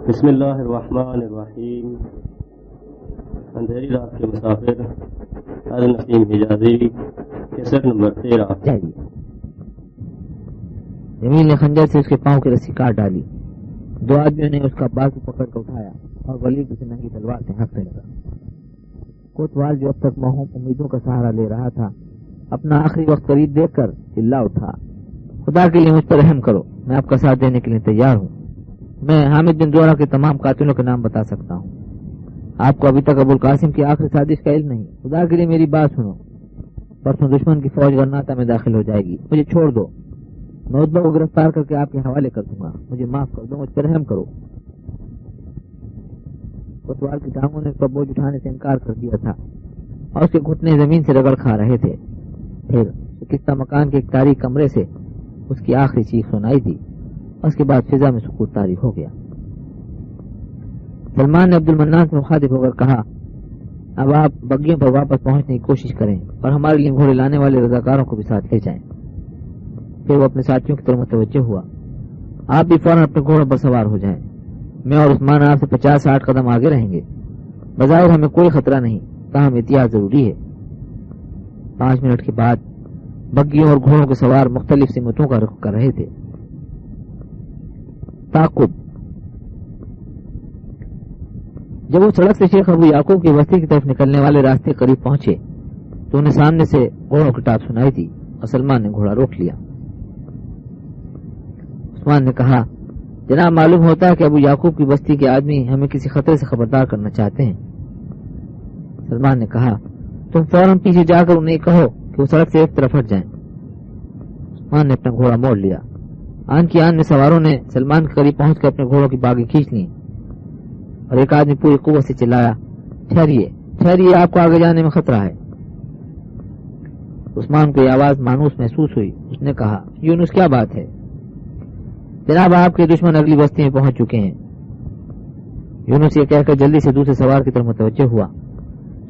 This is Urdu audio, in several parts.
بسم اللہ الرحمن الرحیم۔ اندھیری رات کے مسافر، نسیم حجازی، کیسٹ نمبر 13۔ جمیل نے خنجر سے اس کے پاؤں کی رسی کاٹ ڈالی۔ دو آدمیوں نے اس کا بازو پکڑ کر اٹھایا اور ولید اسے ننگی تلوار سے ہانکنے لگا۔ کوتوال جو اب تک موہوم امیدوں کا سہارا لے رہا تھا، اپنا آخری وقت قریب دیکھ کر چلا اٹھا، خدا کے لیے مجھ پر رحم کرو، میں آپ کا ساتھ دینے کے لیے تیار ہوں۔ میں حامد بن زہرہ کے تمام قاتلوں کے نام بتا سکتا ہوں۔ آپ کو ابھی تک ابو القاسم کی آخری سازش کا علم نہیں۔ خدا کے لیے میری بات سنو، پرسوں دشمن کی فوج غرناطہ میں داخل ہو جائے گی، مجھے چھوڑ دو، میں عتبہ کو گرفتار کر کے آپ کے حوالے کر دوں گا، مجھے معاف کر دو، مجھ پر رحم کرو۔ کوتوال کی ٹانگوں نے اس پر بوجھ اٹھانے سے انکار کر دیا تھا اور اس کے گھٹنے زمین سے رگڑ کھا رہے تھے۔ پھر شکستہ مکان کے ایک تاریک کمرے سے اس کی آخری چیخ سنائی دی، اس کے بعد فضا میں سکوت طاری ہو گیا۔ سلمان نے عبد المنان سے مخاطب ہو کر کہا، اب آپ بگیوں پر واپس پہنچنے کی کوشش کریں اور ہمارے لیے گھوڑے لانے والے رضاکاروں کو بھی ساتھ لے جائیں۔ پھر وہ اپنے ساتھیوں کی طرف متوجہ ہوا، آپ بھی فوراً اپنے گھوڑوں پر سوار ہو جائیں، میں اور عثمان آپ سے 50-60 قدم آگے رہیں گے۔ بظاہر ہمیں کوئی خطرہ نہیں، تاہم احتیاط ضروری ہے۔ 5 منٹ کے بعد بگیوں اور گھوڑوں کے سوار مختلف سمتوں کا رخ کر رہے تھے۔ تعقب۔ جب وہ سڑک سے شیخ ابو یعقوب کی بستی کی طرف نکلنے والے راستے قریب پہنچے تو انہیں سامنے سے گھوڑوں کی ٹاپ سنائی تھی اور سلمان نے گھوڑا روک لیا۔ عثمان نے کہا، جناب معلوم ہوتا ہے کہ ابو یعقوب کی بستی کے آدمی ہمیں کسی خطرے سے خبردار کرنا چاہتے ہیں۔ سلمان نے کہا، تم فوراً پیچھے جا کر انہیں کہو کہ وہ سڑک سے ایک طرف ہٹ جائیں۔ عثمان نے اپنا گھوڑا موڑ لیا۔ آن کی آن میں سواروں نے سلمان کے قریب پہنچ کر اپنے گھوڑوں کی باگیں کھینچ لی اور ایک آدمی پوری قوت سے چلایا، ٹھہریے ٹھہریے، آپ کو آگے جانے میں خطرہ ہے۔ عثمان کو یہ آواز مانوس محسوس ہوئی۔ اس نے کہا، یونس کیا بات ہے؟ جناب آپ کے دشمن اگلی بستی میں پہنچ چکے ہیں۔ یونس یہ کہہ کر جلدی سے دوسرے سوار کی طرف متوجہ ہوا،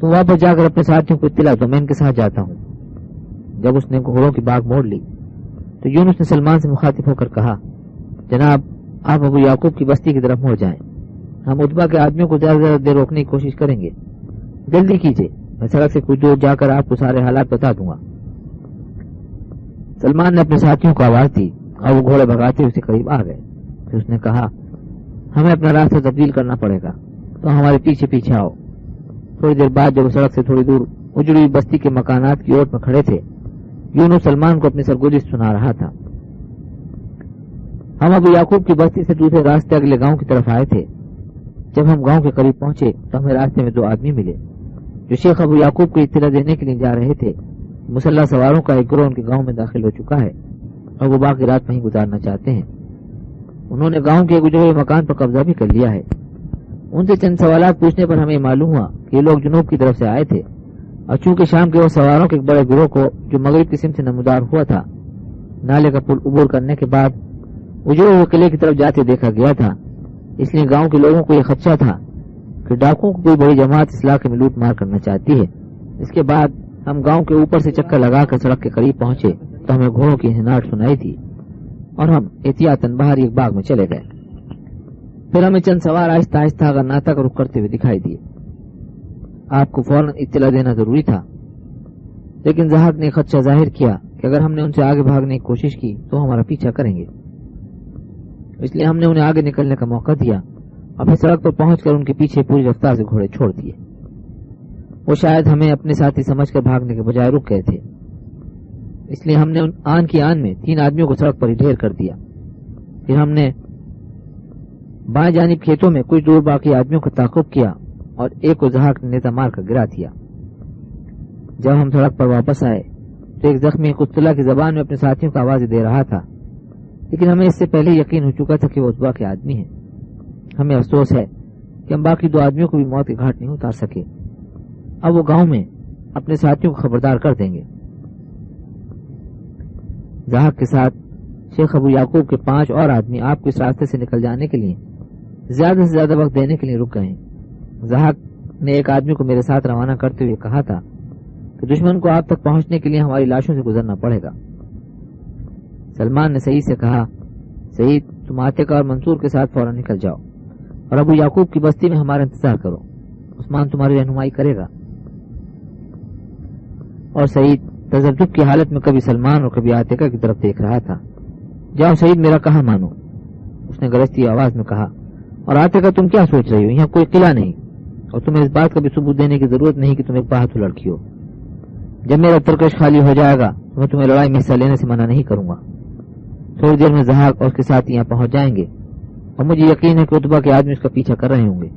تم واپس جا کر اپنے ساتھیوں کو اطلاع دو، میں ان کے ساتھ جاتا ہوں۔ جب اس نے گھوڑوں کی باغ موڑ لی تو یونس نے سلمان سے مخاطب ہو کر کہا، جناب آپ ابو یعقوب کی بستی کی طرف مڑ جائیں، ہم عتبہ کے آدمیوں کو زیادہ زیادہ دیر روکنے کی کوشش کریں گے، جلدی کیجیے، میں سڑک سے کچھ دور جا کر آپ کو سارے حالات بتا دوں گا۔ سلمان نے اپنے ساتھیوں کو آواز دی اور وہ گھوڑے بھگاتے اس کے قریب آ گئے۔ پھر اس نے کہا، ہمیں اپنا راستہ تبدیل کرنا پڑے گا، تو ہمارے پیچھے پیچھے آؤ۔ تھوڑی دیر بعد جب وہ سڑک سے تھوڑی دور اجڑی ہوئی بستی کے مکانات کی اوٹ میں کھڑے تھے، یونس سلمان کو اپنی سرگزشت سنا رہا تھا۔ ہم ابو یعقوب کی بستی سے دوسرے راستے اگلے گاؤں کی طرف آئے تھے۔ جب ہم گاؤں کے قریب پہنچے تو ہمیں راستے میں 2 آدمی ملے جو شیخ ابو یعقوب کو اطلاع دینے کے لیے جا رہے تھے۔ مسلح سواروں کا ایک گروہ ان کے گاؤں میں داخل ہو چکا ہے اور وہ باقی رات وہیں گزارنا چاہتے ہیں۔ انہوں نے گاؤں کے ایک اجڑے ہوئے مکان پر قبضہ بھی کر لیا ہے۔ ان سے چند سوالات پوچھنے پر ہمیں معلوم ہوا کہ یہ لوگ جنوب کی طرف سے آئے تھے اور چونکہ شام کے وہ سواروں کے ایک بڑے گروہ کو جو مغرب قسم سے نمودار ہوا تھا نالے کا پل عبور کرنے کے بعد اجڑے ہوئے قلعے کی طرف جاتے دیکھا گیا تھا، اس لیے گاؤں کے لوگوں کو یہ خدشہ تھا کہ ڈاکوؤں کو کوئی بڑی جماعت اس علاقے میں لوٹ مار کرنا چاہتی ہے۔ اس کے بعد ہم گاؤں کے اوپر سے چکر لگا کر سڑک کے قریب پہنچے تو ہمیں گھوڑوں کی ہناٹ سنائی تھی اور ہم احتیاطاً باہر ایک باغ میں چلے گئے۔ پھر ہمیں چند سوار آہستہ آہستہ غرناطہ کا رخ کرتے ہوئے دکھائی دیے۔ آپ کو فوراً اطلاع دینا ضروری تھا، لیکن ضحاک نے خدشہ ظاہر کیا کہ اگر ہم نے ان سے آگے بھاگنے کی کوشش کی تو ہمارا پیچھا کریں گے، اس لیے ہم نے انہیں آگے نکلنے کا موقع دیا اور پھر سڑک پر پہنچ کر ان کے پیچھے پوری رفتار سے گھوڑے چھوڑ دیے۔ وہ شاید ہمیں اپنے ساتھی سمجھ کر بھاگنے کے بجائے رک گئے تھے، اس لیے ہم نے آن کی آن میں 3 آدمیوں کو سڑک پر ہی ڈھیر کر دیا۔ پھر ہم نے بائیں جانب کھیتوں میں کچھ دور باقی آدمیوں کا تعاقب کیا اور ایک کو ضحاک نے نیزہ مار کر گرا دیا۔ جب ہم سڑک پر واپس آئے تو ایک زخمی قتلہ کی زبان میں اپنے ساتھیوں کو آوازیں دے رہا تھا، لیکن ہمیں اس سے پہلے یقین ہو چکا تھا کہ وہ عتبہ کے آدمی ہیں۔ ہمیں افسوس ہے کہ ہم باقی 2 آدمیوں کو بھی موت کے گھاٹ نہیں اتار سکے۔ اب وہ گاؤں میں اپنے ساتھیوں کو خبردار کر دیں گے۔ ضحاک کے ساتھ شیخ ابو یعقوب کے 5 اور آدمی آپ کو اس راستے سے نکل جانے کے لیے زیادہ سے زیادہ وقت دینے کے لیے رک گئے ہیں۔ ضحاک نے ایک آدمی کو میرے ساتھ روانہ کرتے ہوئے کہا تھا کہ دشمن کو آپ تک پہنچنے کے لیے ہماری لاشوں سے گزرنا پڑے گا۔ سلمان نے سعید سے کہا، سعید تم عاتقہ اور منصور کے ساتھ فوراً نکل جاؤ، اور ابو یعقوب کی بستی میں ہمارا انتظار کرو، عثمان تمہاری رہنمائی کرے گا۔ اور سعید تذبذب کی حالت میں کبھی سلمان اور کبھی عاتقہ کی طرف دیکھ رہا تھا۔ جاؤ سعید، میرا کہا مانو، اس نے گرجتی آواز میں کہا۔ اور عاتقہ تم کیا سوچ رہی ہو؟ یہاں کوئی قلعہ نہیں، اور تمہیں اس بات کا بھی ثبوت دینے کی ضرورت نہیں کہ تم ایک باہتو لڑکی ہو۔ جب میرا ترکش خالی ہو جائے گا تو میں تمہیں لڑائی میں حصہ لینے سے منع نہیں کروں گا۔ تھوڑی دیر میں زحاق اور اس کے ساتھ یہاں پہنچ جائیں گے، اور مجھے یقین ہے کہ عتبہ کے آدمی اس کا پیچھا کر رہے ہوں گے۔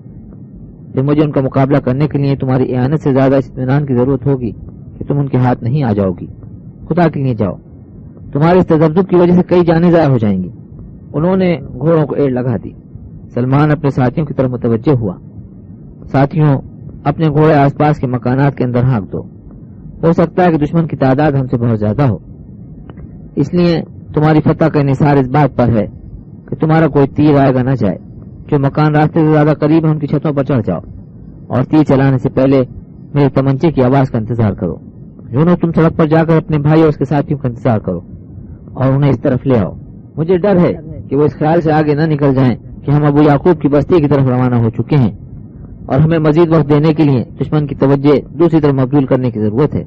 پھر مجھے ان کا مقابلہ کرنے کے لیے تمہاری اعانت سے زیادہ اس اطمینان کی ضرورت ہوگی کہ تم ان کے ہاتھ نہیں آ جاؤ گی۔ خدا کے لیے جاؤ، تمہارے اس تذبذب کی وجہ سے کئی جانیں ضائع ہو جائیں گی۔ انہوں نے گھوڑوں کو ایڑ لگا دی۔ سلمان اپنے ساتھیوں کی طرف متوجہ ہوا۔ ساتھیوں، اپنے گھوڑے آس پاس کے مکانات کے اندر ہانک دو، ہو سکتا ہے کہ دشمن کی تعداد ہم سے بہت زیادہ ہو، اس لیے تمہاری فتح کا انحصار اس بات پر ہے کہ تمہارا کوئی تیر آئے گا نہ جائے۔ جو مکان راستے سے زیادہ قریب ہیں ان کی چھتوں پر چڑھ جاؤ، اور تیر چلانے سے پہلے میرے تمنچے کی آواز کا انتظار کرو۔ یونو، تم سڑک پر جا کر اپنے بھائی اور اس کے ساتھیوں کا انتظار کرو اور انہیں اس طرف لے آؤ۔ مجھے ڈر ہے کہ وہ اس خیال سے آگے نہ نکل جائیں کہ ہم ابو یعقوب کی بستی کی طرف روانہ ہو چکے ہیں، اور ہمیں مزید وقت دینے کے لیے دشمن کی توجہ دوسری طرف مبذول کرنے کی ضرورت ہے۔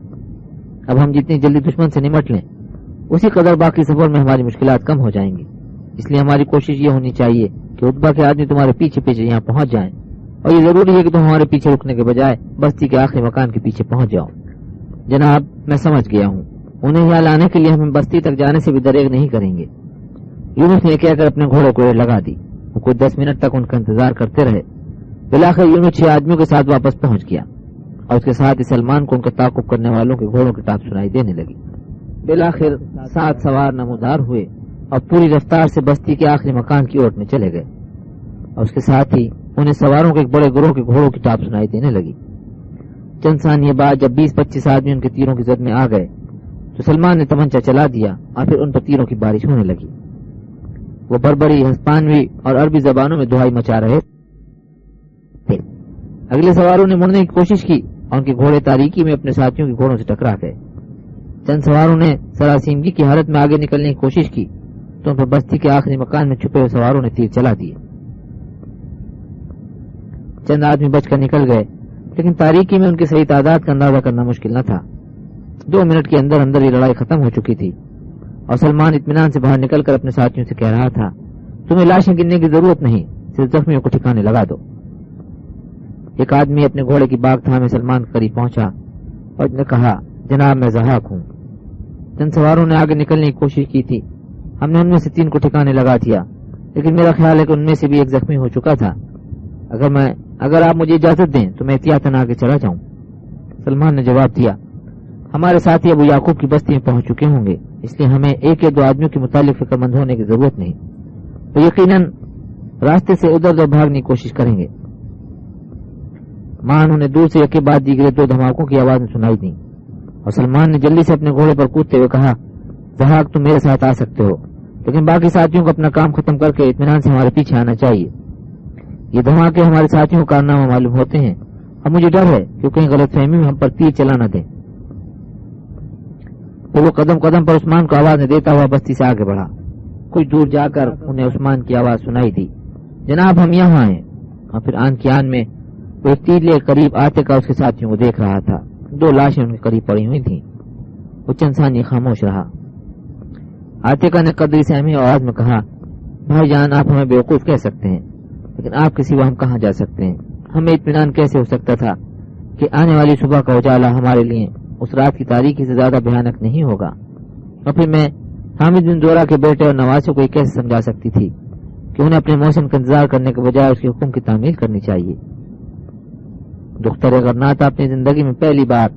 اب ہم جتنی جلدی دشمن سے نمٹ لیں، اسی قدر باقی سفر میں ہماری مشکلات کم ہو جائیں گی۔ اس لیے ہماری کوشش یہ ہونی چاہیے کہ عتبہ کے آدمی تمہارے پیچھے پیچھے یہاں پہنچ جائیں، اور یہ ضروری ہے کہ تم ہمارے پیچھے رکنے کے بجائے بستی کے آخری مکان کے پیچھے پہنچ جاؤ۔ جناب، میں سمجھ گیا ہوں، انہیں یہاں لانے کے لیے ہمیں بستی تک جانے سے بھی دریغ نہیں کریں گے۔ یونس نے کہہ کر اپنے گھوڑے کو لگا دی۔ وہ کوئی 10 منٹ تک ان کا انتظار کرتے رہے۔ بالآخر یونس 6 آدمیوں کے ساتھ واپس پہنچ گیا، اور اس کے ساتھ ہی سلمان کو ان کا تعاقب کرنے والوں کے گھوڑوں کی ٹاپ سنائی دینے لگی۔ بالآخر 7 سوار نمودار ہوئے اور پوری رفتار سے بستی کے آخری مکان کی اوٹ میں چلے گئے، اور اس کے ساتھ ہی انہیں سواروں کے ایک بڑے گروہ کے گھوڑوں کی ٹاپ سنائی دینے لگی۔ چند ثانیے بعد جب 20-25 آدمی ان کے تیروں کی زد میں آ گئے تو سلمان نے تمنچا چلا دیا، اور پھر ان پر تیروں کی بارش ہونے لگی۔ وہ بربری، ہسپانوی اور عربی زبانوں میں دہائی مچا رہے تھے۔ اگلے سواروں نے مڑنے کی کوشش کی، اور ان کے گھوڑے تاریکی میں اپنے ساتھیوں کے گھوڑوں سے ٹکرا گئے۔ چند سواروں نے سراسیمگی کی حالت میں آگے نکلنے کی کوشش کی تو ان پر بستی کے آخری مکان میں چھپے ہوئے سواروں نے تیر چلا دیے۔ چند آدمی بچ کر نکل گئے، لیکن تاریکی میں ان کی صحیح تعداد کا اندازہ کرنا مشکل نہ تھا۔ 2 منٹ کے اندر اندر یہ لڑائی ختم ہو چکی تھی، اور سلمان اطمینان سے باہر نکل کر اپنے ساتھیوں سے کہہ رہا تھا، تمہیں لاشیں گننے کی ضرورت نہیں، صرف زخمیوں کو ٹھکانے لگا دو۔ ایک آدمی اپنے گھوڑے کی باغ تھامے سلمان کے قریب پہنچا اور نے کہا، جناب میں زحاق ہوں۔ چند سواروں نے آگے نکلنے کی کوشش کی تھی، ہم نے ان میں سے 3 کو ٹھکانے لگا دیا، لیکن میرا خیال ہے کہ ان میں سے بھی ایک زخمی ہو چکا تھا۔ اگر آپ مجھے اجازت دیں تو میں احتیاطاً آگے چلا جاؤں۔ سلمان نے جواب دیا، ہمارے ساتھی ابو یعقوب کی بستی میں پہنچ چکے ہوں گے، اس لیے ہمیں 1 یا 2 آدمیوں کے متعلق فکر مند ہونے کی ضرورت نہیں، وہ یقیناً راستے سے ادھر ادھر بھاگنے کی کوشش کریں گے۔ ماں انہوں نے دور سے یکے بعد دیگرے 2 دھماکوں کی آواز سنائی دی، اور سلمان نے جلدی سے اپنے گھوڑے پر کودتے ہوئے کہا، زحاق تم میرے ساتھ آ سکتے ہو، لیکن باقی ساتھیوں کو اپنا کام ختم کر کے اطمینان سے ہمارے پیچھے آنا چاہیے۔ یہ دھماکے ہمارے ساتھیوں کا کارنامہ معلوم ہوتے ہیں، اب مجھے ڈر ہے کہ کہیں غلط فہمی میں ہم پر تیر چلا نہ دیں۔ تو وہ قدم قدم پر عثمان کو آواز دیتا ہوا بستی سے آگے بڑھا۔ کچھ دور جا کر انہیں عثمان کی آواز سنائی دی، جناب ہم یہاں ہیں۔ اور پھر آن کی آن میں وہ ایک تیر لے قریب آتے کا اس کے ساتھیوں کو دیکھ رہا تھا۔ 2 لاشیں ان کے قریب پڑی ہوئی تھیں۔ وہ چند ثانیے خاموش رہا۔ آتیکا نے قدری سہمی آواز میں کہا، بھائی جان آپ ہمیں بیوقوف کہہ سکتے ہیں، لیکن آپ کے سوا ہم کہاں جا سکتے ہیں؟ ہمیں اطمینان کیسے ہو سکتا تھا کہ آنے والی صبح کا اجالا ہمارے لیے اس رات کی تاریکی سے زیادہ بھیانک نہیں ہوگا؟ اور پھر میں حامد بن زورا کے بیٹے اور نواسوں کو یہ کیسے سمجھا سکتی تھی کہ انہیں اپنے موسم کا انتظار کرنے کے بجائے اس کے حکم کی تعمیل کرنی چاہیے؟ دختر غرناطہ اپنی زندگی میں پہلی بار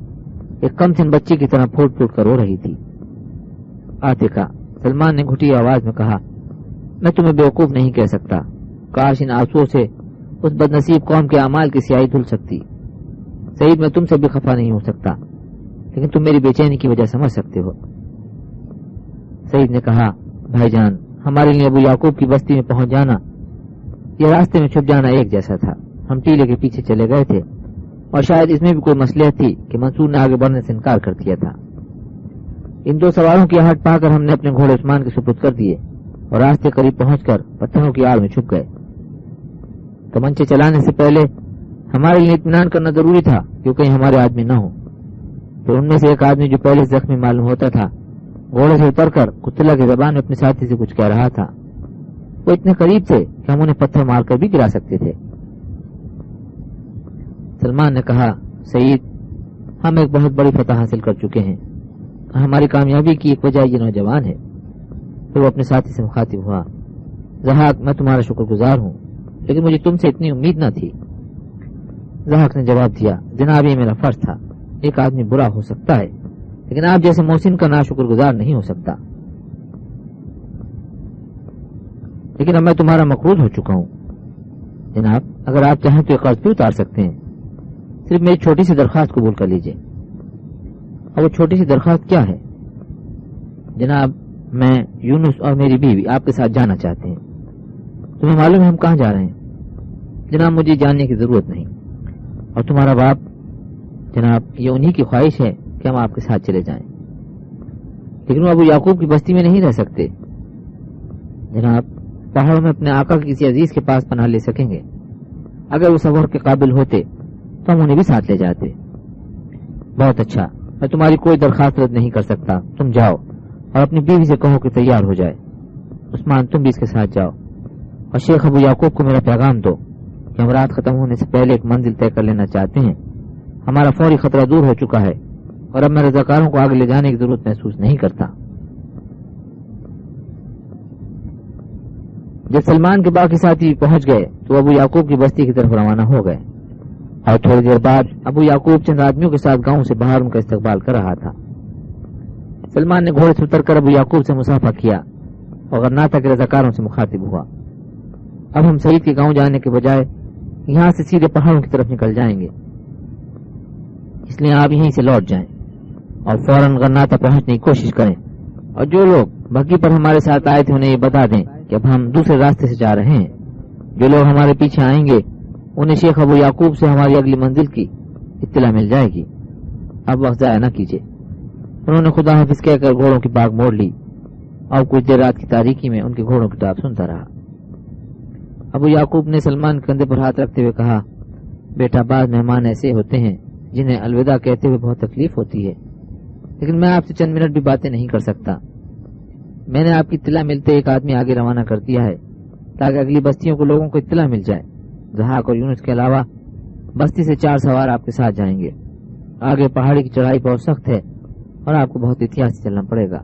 ایک کم سن بچی کی طرح پھوٹ پھوٹ کر رو رہی تھی۔ آتیکا، سلمان نے گھٹی آواز میں کہا، میں تمہیں بیوقوف نہیں کہہ سکتا، کاش ان آنسوؤں سے اس بدنصیب قوم کے اعمال کی سیاہی دھل سکتی۔ سعید میں تم سے بھی خفا نہیں ہو سکتا، لیکن تم میری بے چینی کی وجہ سمجھ سکتے ہو۔ سعید نے کہا، بھائی جان ہمارے لیے ابو یعقوب کی بستی میں پہنچ جانا یا راستے میں چھپ جانا ایک جیسا تھا۔ ہم ٹیلے کے پیچھے چلے گئے تھے، اور شاید اس میں بھی کوئی مصلحت تھی کہ منصور نے آگے بڑھنے سے انکار کر دیا تھا۔ ان 2 سواروں کی آہٹ پا کر ہم نے اپنے گھوڑے عثمان کے سپرد کر دیے اور راستے قریب پہنچ کر پتھروں کی آڑ میں چھپ گئے۔ کمنچے چلانے سے پہلے ہمارے لیے اطمینان کرنا ضروری تھا کہ کہیں ہمارے آدمی نہ ہو۔ پھر ان میں سے ایک آدمی جو پہلے زخمی معلوم ہوتا تھا گھوڑے سے اتر کر کتلا کی زبان میں اپنے ساتھی سے کچھ کہہ رہا تھا۔ وہ اتنے قریب تھے کہ ہم انہیں پتھر مار کر بھی گرا سکتے تھے۔ سلمان نے کہا، سعید، ہم ایک بہت بڑی فتح حاصل کر چکے ہیں۔ ہماری کامیابی کی ایک وجہ یہ نوجوان ہے۔ پھر وہ اپنے ساتھی سے مخاطب ہوا، ضحاک، میں تمہارا شکر گزار ہوں، لیکن مجھے تم سے اتنی امید نہ تھی۔ ضحاک نے جواب دیا، جناب، یہ میرا فرض تھا۔ ایک آدمی برا ہو سکتا ہے لیکن آپ جیسے محسن کا ناشکر گزار نہیں ہو سکتا۔ لیکن اب میں تمہارا مقروض ہو چکا ہوں جناب، اگر آپ چاہیں تو یہ قرض بھی اتار سکتے ہیں۔ صرف میری چھوٹی سی درخواست قبول کر لیجئے۔ اور وہ چھوٹی سی درخواست کیا ہے؟ جناب، میں، یونس اور میری بیوی آپ کے ساتھ جانا چاہتے ہیں۔ تمہیں معلوم ہے ہم کہاں جا رہے ہیں؟ جناب، مجھے جاننے کی ضرورت نہیں۔ اور تمہارا باپ؟ جناب، یہ انہی کی خواہش ہے کہ ہم آپ کے ساتھ چلے جائیں، لیکن وہ ابو یعقوب کی بستی میں نہیں رہ سکتے۔ جناب، پہاڑوں میں اپنے آقا کے کسی عزیز کے پاس پناہ لے سکیں گے۔ اگر وہ سفر کے قابل ہوتے تو ہم انہیں بھی ساتھ لے جاتے۔ بہت اچھا، میں تمہاری کوئی درخواست رد نہیں کر سکتا۔ تم جاؤ اور اپنی بیوی سے کہو کہ تیار ہو جائے۔ عثمان، تم بھی اس کے ساتھ جاؤ اور شیخ ابو یعقوب کو میرا پیغام دو کہ ہم رات ختم ہونے سے پہلے ایک منزل طے کر لینا چاہتے ہیں۔ ہمارا فوری خطرہ دور ہو چکا ہے اور اب میں رضاکاروں کو آگے لے جانے کی ضرورت محسوس نہیں کرتا۔ جب سلمان کے باقی ساتھی پہنچ گئے تو ابو یعقوب کی بستی کی طرف روانہ ہو گئے، اور تھوڑی دیر بعد ابو یعقوب چند آدمیوں کے ساتھ گاؤں سے باہر ان کا استقبال کر رہا تھا۔ سلمان نے گھوڑے سے اتر کر ابو یعقوب سے مصافحہ کیا اور غرناطہ کے رضاکاروں سے مخاطب ہوا، اب ہم سعید کے گاؤں جانے کے بجائے یہاں سے سیدھے پہاڑوں کی طرف نکل جائیں گے، اس لیے آپ یہیں سے لوٹ جائیں اور فوراً غرناطہ پہنچنے کی کوشش کریں، اور جو لوگ بگی پر ہمارے ساتھ آئے تھے انہیں یہ بتا دیں کہ اب ہم دوسرے راستے سے جا رہے ہیں۔ جو لوگ ہمارے پیچھے آئیں گے انہیں شیخ ابو یعقوب سے ہماری اگلی منزل کی اطلاع مل جائے گی۔ اب وقت ضائع نہ کیجیے۔ انہوں نے خدا حافظ کہہ کر گھوڑوں کی باغ موڑ لی اور کچھ دیر رات کی تاریکی میں ان کے گھوڑوں کی ٹاپ سنتا رہا۔ ابو یعقوب نے سلمان کے کندھے پر ہاتھ رکھتے ہوئے کہا، بیٹا، بعض مہمان ایسے ہوتے ہیں جنہیں الوداع کہتے ہوئے بہت تکلیف ہوتی ہے، لیکن میں آپ سے چند منٹ بھی باتیں نہیں کر سکتا۔ میں نے آپ کی اطلاع ملتے ایک آدمی آگے روانہ کر دیا ہے تاکہ اگلی بستیوں کو لوگوں کو اطلاع مل جائے۔ ضحاک اور یونس کے علاوہ بستی سے 4 سوار آپ کے ساتھ جائیں گے۔ آگے پہاڑی کی چڑھائی بہت سخت ہے اور آپ کو بہت احتیاط سے چلنا پڑے گا۔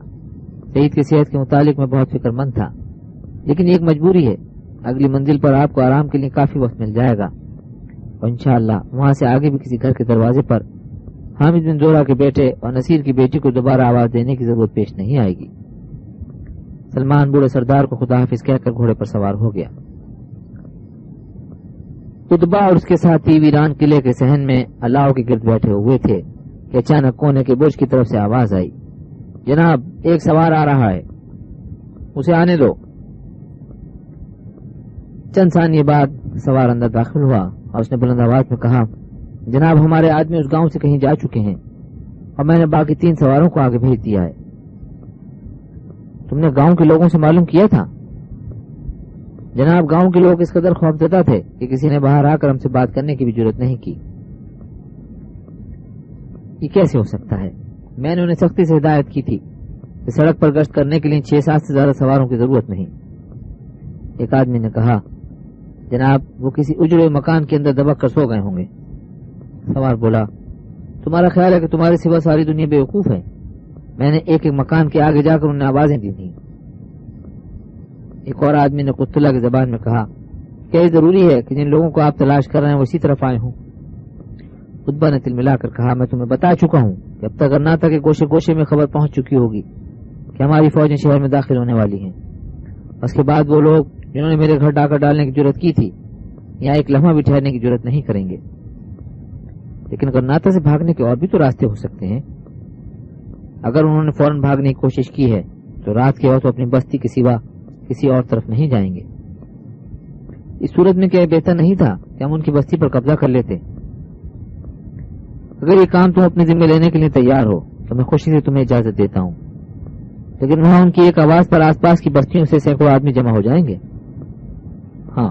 سعید کی صحت کے متعلق میں بہت فکر مند تھا، لیکن ایک مجبوری ہے، اگلی منزل پر آپ کو آرام کے لیے کافی وقت مل جائے گا، اور انشاءاللہ وہاں سے آگے بھی کسی گھر کے دروازے پر حامد بن زورا کے بیٹے اور نصیر کی بیٹی کو دوبارہ آواز دینے کی ضرورت پیش نہیں آئے گی۔ سلمان بوڑھے سردار کو خدا حافظ کہہ کر گھوڑے پر سوار ہو گیا۔ قطبہ اور اس کے ساتھی ویران قلعے کے صحن میں الاؤ کے گرد بیٹھے ہوئے تھے کہ اچانک کونے کے برج کی طرف سے آواز آئی، جناب، ایک سوار آ رہا ہے، اسے آنے دو۔ چند ثانیے بعد سوار اندر داخل ہوا اور اس نے بلند آواز میں کہا، جناب، ہمارے آدمی اس گاؤں سے کہیں جا چکے ہیں اور میں نے باقی 3 سواروں کو آگے بھیج دیا ہے۔ تم نے گاؤں کے لوگوں سے معلوم کیا تھا؟ جناب، گاؤں کے لوگ اس قدر خوفزدہ تھے کہ کسی نے باہر آ کر ہم سے بات کرنے کی بھی جرات نہیں کی۔ یہ کیسے ہو سکتا ہے؟ میں نے انہیں سختی سے ہدایت کی تھی کہ سڑک پر گشت کرنے کے لیے 6-7 سے زیادہ سواروں کی ضرورت نہیں۔ ایک آدمی نے کہا، جناب، وہ کسی اجڑے مکان کے اندر دبک کر سو گئے ہوں گے۔ سوار بولا، تمہارا خیال ہے کہ تمہارے سوا ساری دنیا بے وقوف ہے؟ میں نے ایک ایک مکان کے آگے جا کر انہیں آوازیں دی تھیں۔ ایک اور آدمی نے قطلہ کی زبان میں کہا، کیا یہ ضروری ہے کہ جن لوگوں کو آپ تلاش کر رہے ہیں وہ اسی طرف آئے ہوں؟ قطبہ نے تل ملا کر کہا، میں تمہیں بتا چکا ہوں کہ اب تک غرناطہ کے گوشے گوشے میں خبر پہنچ چکی ہوگی کہ ہماری فوجیں شہر میں داخل ہونے والی ہیں۔ اس کے بعد وہ لوگ جنہوں نے میرے گھر ڈاکہ ڈالنے کی جرات کی تھی یہاں ایک لمحہ بھی ٹھہرنے کی جرات نہیں کریں گے۔ لیکن غرناطہ سے بھاگنے کے اور بھی تو راستے ہو سکتے ہیں۔ اگر انہوں نے فوراً بھاگنے کی کوشش کی ہے تو رات کے وقت اپنی بستی کے سوا کسی اور طرف نہیں جائیں گے۔ اس صورت میں کیا بہتر نہیں تھا کہ ہم ان کی بستی پر قبضہ کر لیتے؟ اگر یہ کام تم اپنے ذمہ لینے کے لیے تیار ہو تو میں خوشی سے تمہیں اجازت دیتا ہوں، لیکن وہاں ان کی ایک آواز پر آس پاس کی بستیوں سے سینکڑوں آدمی جمع ہو جائیں گے۔ ہاں،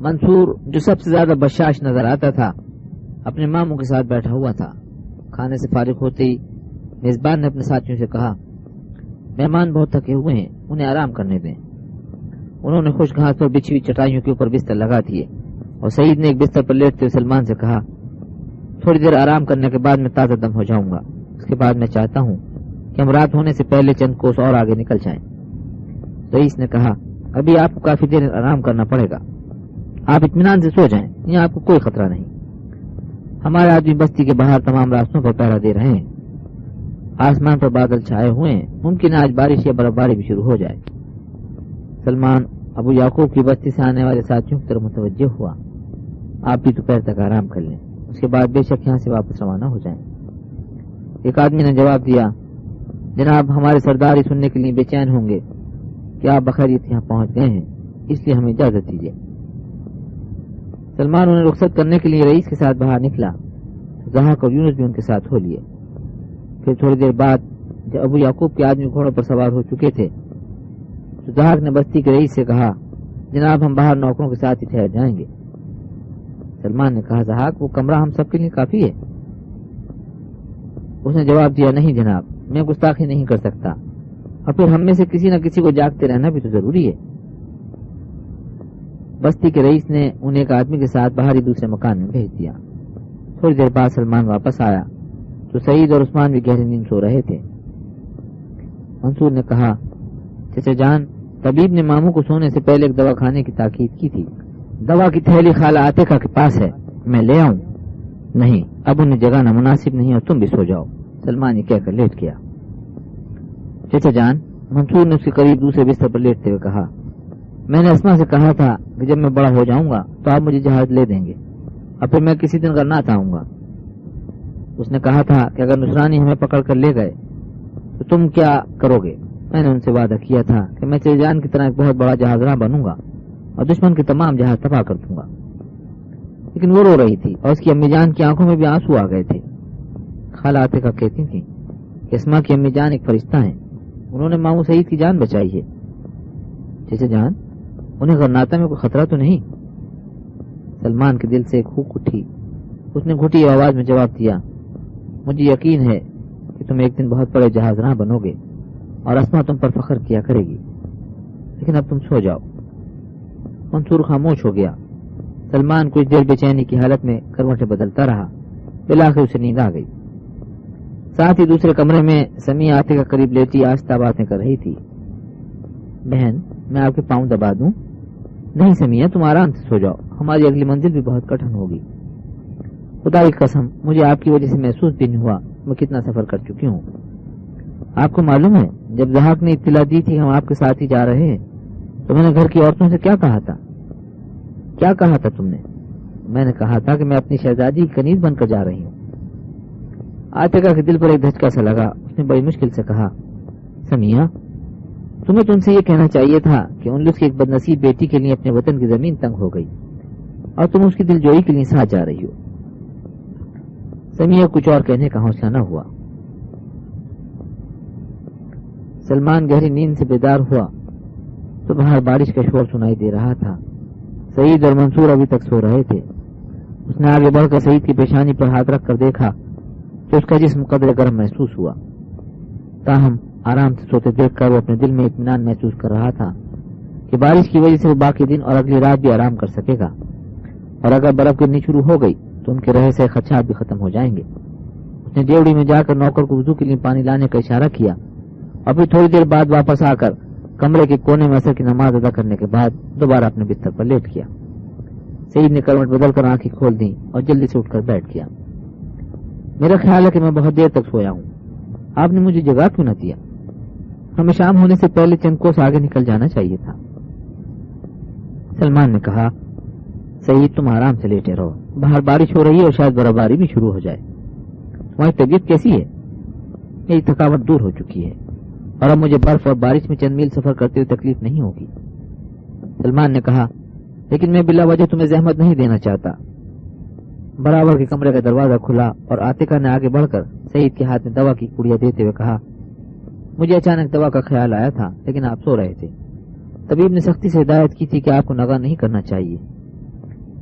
منصور جو سب سے زیادہ بشاش نظر آتا تھا اپنے ماموں کے ساتھ بیٹھا ہوا تھا۔ کھانے سے فارغ ہوتے ہی میزبان نے اپنے ساتھیوں سے کہا، مہمان بہت تھکے ہوئے ہیں، انہیں آرام کرنے دیں۔ انہوں نے خوش گھاس پر بچھی ہوئی چٹائیوں کے اوپر بستر لگا دیے اور سعید نے ایک بستر پر لیٹتے ہوئے سلمان سے کہا، تھوڑی دیر آرام کرنے کے بعد میں تازہ دم ہو جاؤں گا، اس کے بعد میں چاہتا ہوں کہ ہم رات ہونے سے پہلے چند کوس اور آگے نکل جائیں۔ رئیس نے کہا، ابھی آپ کو کافی دیر آرام کرنا پڑے گا، آپ اطمینان سے سو جائیں، یہاں آپ کو کوئی خطرہ نہیں۔ ہمارے آدمی بستی کے باہر تمام راستوں پر پہرا دے رہے ہیں، آسمان پر بادل چھائے ہوئے ہیں، ممکن ہے آج بارش یا برف باری بھی شروع ہو جائے۔ سلمان ابو یعقوب کی بستی سے آنے والے ساتھیوں کی طرف متوجہ ہوا، آپ بھی دوپہر تک آرام کر لیں، اس کے بعد بے شک یہاں سے واپس روانہ ہو جائیں۔ ایک آدمی نے جواب دیا، جناب ہمارے سردار ہی سننے کے لیے بے چین ہوں گے کہ آپ بخیریت یہاں پہنچ گئے ہیں، اس لیے ہمیں اجازت دیجیے۔ سلمان انہیں رخصت کرنے کے لیے رئیس کے ساتھ باہر نکلا، ضحاک اور یونس بھی ان کے ساتھ ہو لیے۔ پھر تھوڑی دیر بعد جب ابو یعقوب کے آدمی گھوڑوں پر سوار ہو چکے تھے تو ضحاک نے بستی کے رئیس سے کہا، جناب ہم باہر نوکروں کے ساتھ ہی ٹھہر جائیں گے۔ سلمان نے کہا، ضحاک وہ کمرہ ہم سب کے لیے کافی ہے؟ اس نے جواب دیا، نہیں جناب، میں گستاخی نہیں کر سکتا، اور پھر ہم میں سے کسی نہ کسی کو جاگتے رہنا بھی تو ضروری ہے۔ بستی کے رئیس نے انہیں ایک آدمی کے ساتھ باہر ہی دوسرے مکان میں بھیج دیا۔ تھوڑی دیر بعد سلمان واپس آیا تو سعید اور عثمان بھی گہری نیند سو رہے تھے۔ منصور نے کہا، چچا جان، طبیب نے ماموں کو سونے سے پہلے ایک دوا کھانے کی تاکید کی تھی، دوا کی تھیلی خالہ عاتقہ کے پاس ہے، میں لے آؤں؟ نہیں، اب انہیں جگانا مناسب نہیں اور تم بھی سو جاؤ، سلمان یہ کہہ کر لیٹ گیا۔ چچا جان، منصور نے اس کے قریب دوسرے بستر پر لیٹتے ہوئے کہا، میں نے اسما سے کہا تھا کہ جب میں بڑا ہو جاؤں گا تو آپ مجھے جہاز لے دیں گے اور پھر میں کسی دن کرناتا آؤں گا۔ اس نے کہا تھا کہ اگر نصرانی ہمیں پکڑ کر لے گئے تو تم کیا کرو گے؟ میں نے ان سے وعدہ کیا تھا کہ میں چچا جان کی طرح ایک بہت بڑا جہاز راں بنوں گا اور دشمن کے تمام جہاز تباہ کر دوں گا۔ لیکن وہ رو رہی تھی اور اس کی امی جان کی آنکھوں میں بھی آنسو آ گئے تھے۔ خالہ عاتقہ کہتی تھی کہ اسما کی امی جان ایک فرشتہ ہیں، انہوں نے ماموں سعید کی جان بچائی ہے۔ چچا جان، انہیں غرناطہ میں کوئی خطرہ تو نہیں؟ سلمان کے دل سے ایک ہوک اٹھی، اس نے گھٹی آواز میں جواب دیا، مجھے یقین ہے کہ تم ایک دن بہت بڑے جہاز راں بنو گے اور اسما تم پر فخر کیا کرے گی، لیکن اب تم سو جاؤ۔ منصور خاموش ہو گیا۔ سلمان کچھ دیر بے چینی کی حالت میں کروٹیں بدلتا رہا، بالآخر اسے نیند آ گئی۔ ساتھ ہی دوسرے کمرے میں سمیع عاتقہ قریب لیٹی آہستہ باتیں کر رہی تھی۔ بہن، میں آپ کے پاؤں دبا دوں؟ نہیں سمیع، تم آرام سے سو جاؤ، ہماری اگلی منزل بھی بہت کٹھن ہوگی۔ خدا کی قسم، مجھے آپ کی وجہ سے محسوس بھی نہیں ہوا میں کتنا سفر کر چکی ہوں۔ آپ کو معلوم ہے جب ضحاک نے اطلاع دی تھی ہم آپ کے ساتھ ہی جا رہے ہیں تو میں نے گھر کی عورتوں سے کیا کہا تھا؟ کیا کہا تھا تم نے؟ میں نے کہا تھا کہ میں اپنی شہزادی کی کنیز بن کر جا رہی ہوں۔ عاتقہ کے دل پر ایک دھچکا سا لگا، اس نے بڑی مشکل سے کہا، سمیہ، تمہیں تو ان سے یہ کہنا چاہیے تھا کہ انلس کی ایک بدنصیب بیٹی کے لیے اپنے وطن کی زمین تنگ ہو گئی اور تم اس کی دل جوئی کے لیے ساتھ جا رہی ہو۔ سمیہ کچھ اور کہنے کا حوصلہ نہ ہوا۔ سلمان گہری نیند سے بیدار ہوا تو باہر بارش کا شور سنائی دے رہا تھا۔ سعید اور منصور ابھی تک سو رہے تھے۔ اس نے آگے بڑھ کر سعید کی پیشانی پر ہاتھ رکھ کر دیکھا تو اس کا جسم قدرے گرم محسوس ہوا، تاہم آرام سے سوتے دیکھ کر وہ اپنے دل میں اطمینان محسوس کر رہا تھا کہ بارش کی وجہ سے وہ باقی دن اور اگلی رات بھی آرام کر سکے گا، اور اگر برف گرنی شروع ہو گئی تو ان کے رہے سے خدشات بھی ختم ہو جائیں گے۔ اس نے ڈیوڑی میں جا کر نوکر کو وضو کے لیے پانی لانے کا اشارہ کیا اور پھر تھوڑی دیر بعد واپس آ کر کمرے کے کونے میں عصر کی نماز ادا کرنے کے بعد دوبارہ اپنے بستر پر لیٹ گیا۔ سعید نے کروٹ بدل کر آنکھیں کھول دیں اور جلدی سے اٹھ کر بیٹھ گیا۔ میرا خیال ہے کہ میں بہت دیر تک سویا ہوں، آپ نے مجھے جگا کیوں نہ دیا؟ ہمیں شام ہونے سے پہلے چند کوس آگے نکل جانا چاہیے تھا۔ سلمان نے کہا، سعید تم آرام سے لیٹے رہو، باہر بارش ہو رہی ہے اور شاید برف باری بھی شروع ہو جائے۔ تمہاری طبیعت کیسی ہے؟ میری تھکاوٹ دور ہو چکی ہے اور اب مجھے برف اور بارش میں چند میل سفر کرتے ہوئے تکلیف نہیں ہوگی۔ سلمان نے کہا، لیکن میں بلا وجہ تمہیں زحمت نہیں دینا چاہتا۔ برابر کے کمرے کا دروازہ کھلا اور عاتقہ نے آگے بڑھ کر سعید کے ہاتھ میں دوا کی پوڑیاں دیتے ہوئے کہا، مجھے اچانک دوا کا خیال آیا تھا لیکن آپ سو رہے تھے۔ طبیب نے سختی سے ہدایت کی تھی کہ آپ کو نگاہ نہیں کرنا چاہیے۔